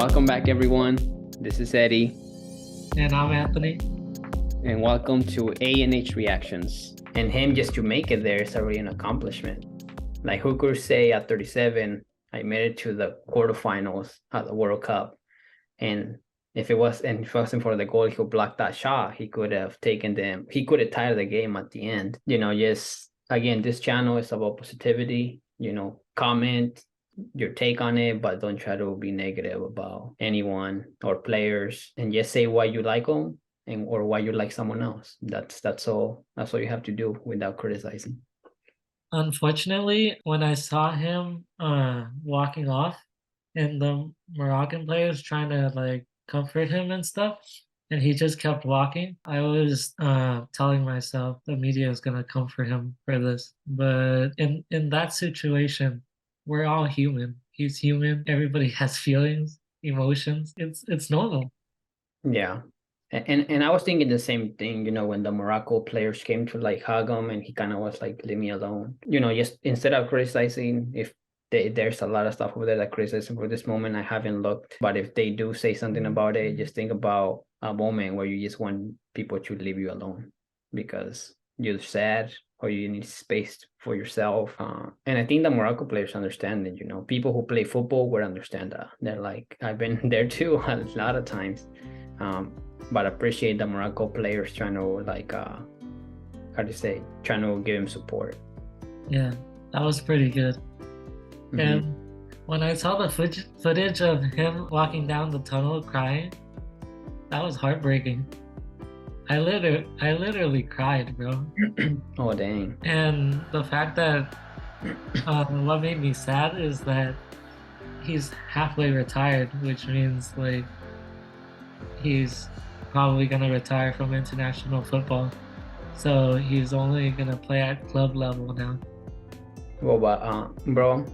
Welcome back, everyone. This is Eddie, And I'm Anthony. and welcome to A&H Reactions. And him just to make it there is already an accomplishment. Like, who could say at 37, I made it to the quarterfinals at the World Cup, and if it wasn't for the goal who blocked that shot, he could have taken them. He could have tied the game at the end. Just again, this channel is about positivity. Comment your take on it, but don't try to be negative about anyone or players, and just say why you like them and or why you like someone else. That's all. That's all you have to do without criticizing. Unfortunately, when I saw him walking off and the Moroccan players trying to comfort him and stuff, and he just kept walking, I was telling myself the media is gonna comfort him for this. But in that situation, we're all human. He's human. Everybody has feelings, emotions. It's normal. Yeah. And I was thinking the same thing, when the Morocco players came to like hug him, and he kind of was like, leave me alone. Just instead of criticizing, if there's a lot of stuff over there that criticizing for this moment, I haven't looked. But if they do say something about it, just think about a moment where you just want people to leave you alone because you're sad or you need space for yourself. And I think the Morocco players understand it. People who play football would understand that. They're like, I've been there too a lot of times. But appreciate the Morocco players trying to trying to give him support. Yeah, that was pretty good. Mhm. And when I saw the footage of him walking down the tunnel crying, that was heartbreaking. I literally cried, bro. Oh, dang. And the fact that what made me sad is that he's halfway retired, which means like he's probably gonna retire from international football. So he's only gonna play at club level now. Well, but bro,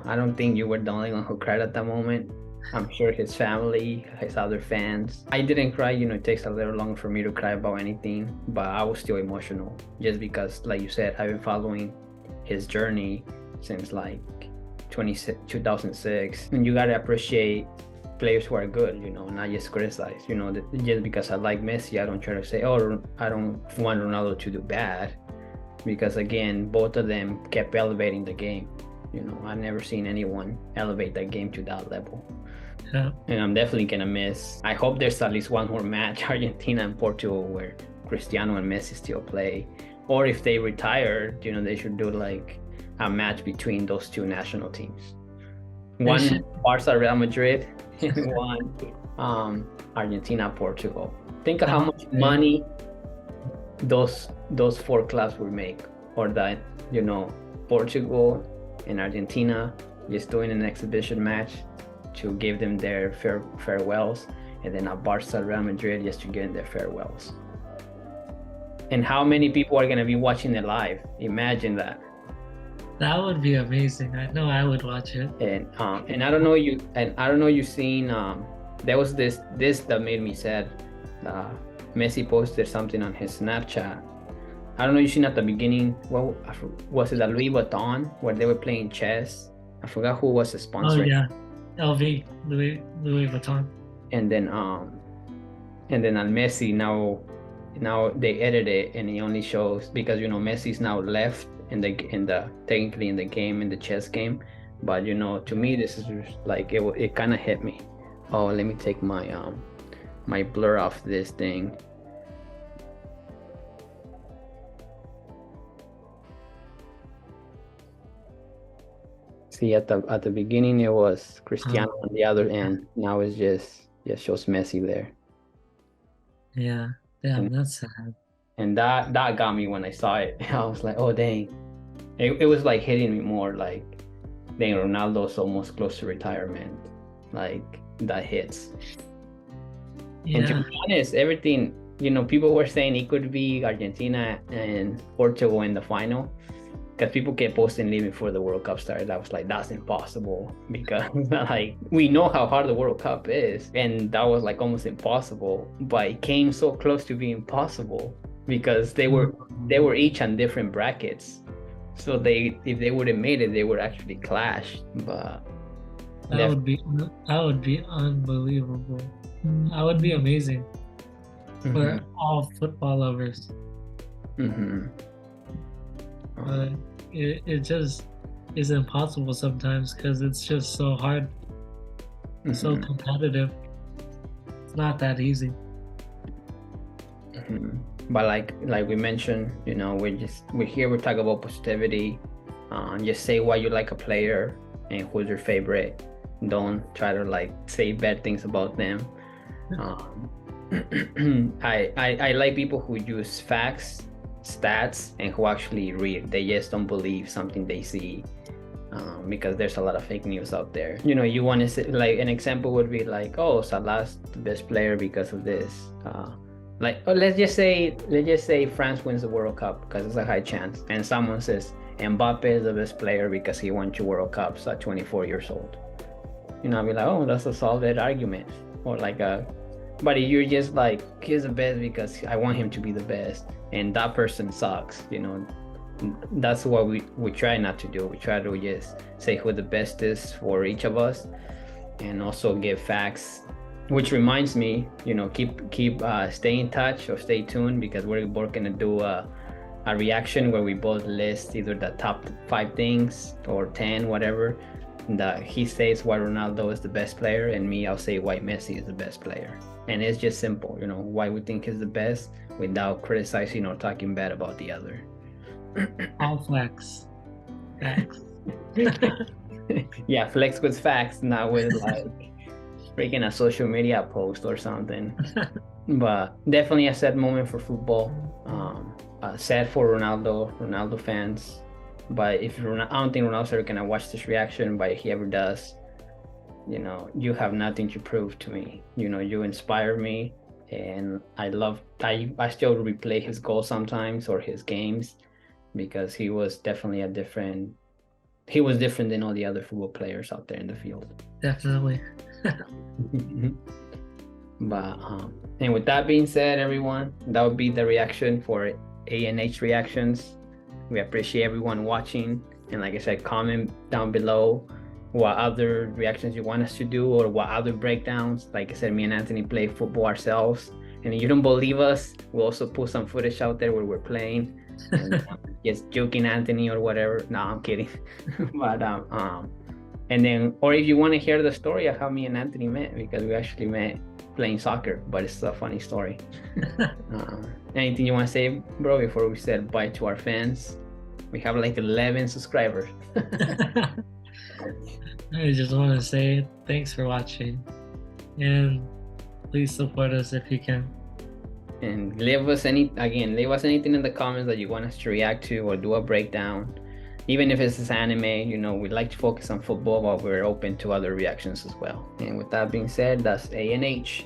I don't think you were the only one who cried at that moment. I'm sure his family, his other fans. I didn't cry. It takes a little long for me to cry about anything, but I was still emotional just because, like you said, I've been following his journey since like 2006, and you gotta appreciate players who are good, not just criticize. Just because I like Messi, I don't try to say, oh, I don't want Ronaldo to do bad, because again, both of them kept elevating the game. I've never seen anyone elevate that game to that level. Yeah. And I'm definitely gonna miss. I hope there's at least one more match, Argentina and Portugal, where Cristiano and Messi still play. Or if they retire, they should do like a match between those two national teams. One Barca Real Madrid and one Argentina Portugal. Think of how much money those four clubs would make, or that Portugal and Argentina just doing an exhibition match to give them their farewells, and then a Barca Real Madrid just to get their farewells. And how many people are going to be watching it live? Imagine that. That would be amazing. I know I would watch it. And I don't know you seen there was this that made me sad. Messi posted something on his Snapchat. I don't know, you seen at the beginning, what was it, a Louis Vuitton, where they were playing chess? I forgot who was the sponsor. Oh yeah, LV, Louis Vuitton. And then on Messi, now they edit it, and it only shows, because Messi's now left in the technically in the game, in the chess game. But to me, this is like it kind of hit me. Oh, let me take my my blur off this thing. See, at the beginning it was Cristiano on the other end. Now it's just shows Messi there. Yeah, damn, that's sad. And that got me when I saw it. I was like, oh dang. It was like hitting me more, like, dang, Ronaldo's almost close to retirement. Like, that hits. Yeah. And to be honest, everything, people were saying it could be Argentina and Portugal in the final, because people kept posting leaving before the World Cup started. I was like, that's impossible, because like, we know how hard the World Cup is, and that was like almost impossible, but it came so close to being possible because they were each on different brackets. So if they would have made it, they would actually clash. But That would be unbelievable. That would be amazing for all football lovers. Mm-hmm. But it just is impossible sometimes because it's just so hard, so competitive. It's not that easy. But like we mentioned, you know, we're here. We're talking about positivity. Just say why you like a player and who's your favorite. Don't try to like say bad things about them. I like people who use facts, stats, and who actually read. They just don't believe something they see. Because there's a lot of fake news out there. You know, you want to say, like, an example would be like, oh, Salah's the best player because of this. Let's just say France wins the World Cup because it's a high chance, and someone says Mbappe is the best player because he won 2 World Cups at 24 years old. You know, I'd be like, oh, that's a solid argument. Or but if you're just like, he's the best because I want him to be the best, and that person sucks, you know. That's what we try not to do. We try to just say who the best is for each of us, and also give facts. Which reminds me, you know, keep stay in touch or stay tuned, because we're both gonna do a reaction where we both list either the top 5 things or 10, whatever. That he says why Ronaldo is the best player, and me, I'll say why Messi is the best player. And it's just simple, you know, why we think he's the best without criticizing or talking bad about the other. All facts. Yeah, flex with facts, not with like freaking a social media post or something. But definitely a sad moment for football. Sad for Ronaldo fans. But I don't think Ronaldo's ever gonna watch this reaction. But if he ever does, you know, you have nothing to prove to me. You know, you inspire me, and I still replay his goals sometimes or his games, because he was definitely different than all the other football players out there in the field. Definitely. But and with that being said, everyone, that would be the reaction for A&H Reactions. We appreciate everyone watching, and like I said, comment down below what other reactions you want us to do, or what other breakdowns. Like I said, me and Anthony play football ourselves, and if you don't believe us, we'll also put some footage out there where we're playing and just joking Anthony or whatever. No, I'm kidding. But and then, or if you want to hear the story of how me and Anthony met, because we actually met playing soccer, but it's a funny story. Anything you want to say, bro, before we said bye to our fans? We have like 11 subscribers. I just want to say thanks for watching, and please support us if you can. And leave us anything in the comments that you want us to react to or do a breakdown. Even if it's anime, you know, we like to focus on football, but we're open to other reactions as well. And with that being said, that's A&H.